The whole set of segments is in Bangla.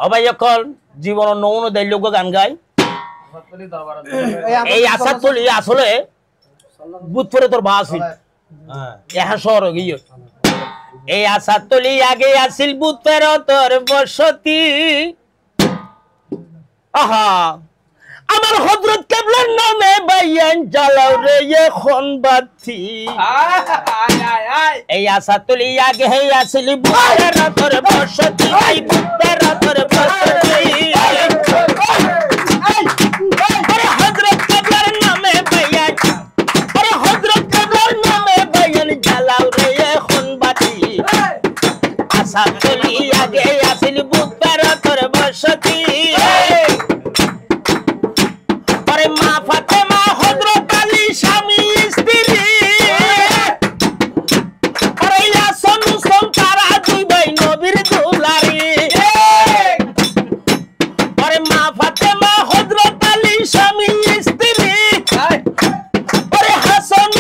অবাই এখন জীবন নমুনা দেয় লোক গান গায় এই আশা তুলি আসলে বুধ করে তোর বা আসিল হ্যাঁ শহর গিয়ে এই আশা তুলি আগে আসিল বুধ পের তোর বসতি আহা আমার হযরত কেবলার নামে বাইয়ান জ্বালাও রে এখন বাতি এই আশা তুলি আগে হে আসিল বুধ পের তোর বসতি এই বুধ পের তোর বসতি সাতলি আগে আসিল বুধবার তোর বসতি আরে মা ফাতেমা হযরত আলী স্বামী স্ত্রী আরে ইয়াসন তারা দুই ভাই নবীর দুলারি আরে মা ফাতেমা হযরত আলী স্বামী স্ত্রী আরে হাসান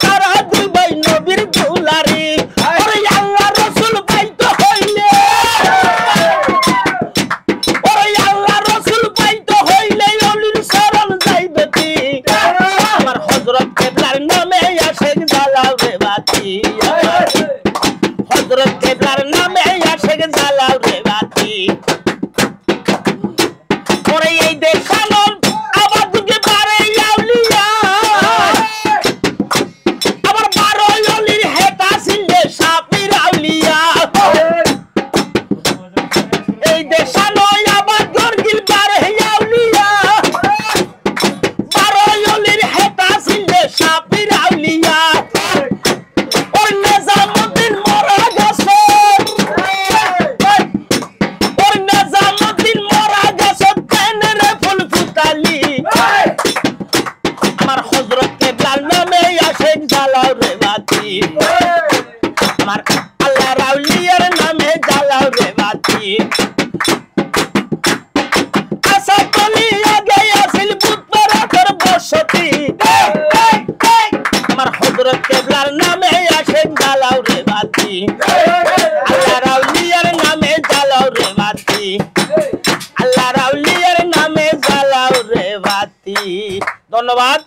তারা দুই ভাই নবীর দুলারি আরে আল্লাহ রাসূল হযরত কেবলার নামে আশেক জ্বালাও রে বাতি পরে এই দেখানোর আবার দুকে বারে আউলিয়া আবার বারো অলির হেতা সিলে সাপির আউলিয়া এই দেখানোর আবার গর্গিল বারে আউলিয়া বারো অলির হেতা সিলে সাপির আউলিয়া আমার আল্লাহ রাউলিয়ার নামে জ্বালাও রে বাতি আশা তলি আগে আসিল বুধবার তোর বসতি আমার হযরত কেবলার নামে আসে জ্বালাও রে বাতি আল্লাহ রাউলিয়ার নামে জ্বালাও রে বাতি আল্লাহ রাউলিয়ার নামে জ্বালাও রে বাতি ধন্যবাদ।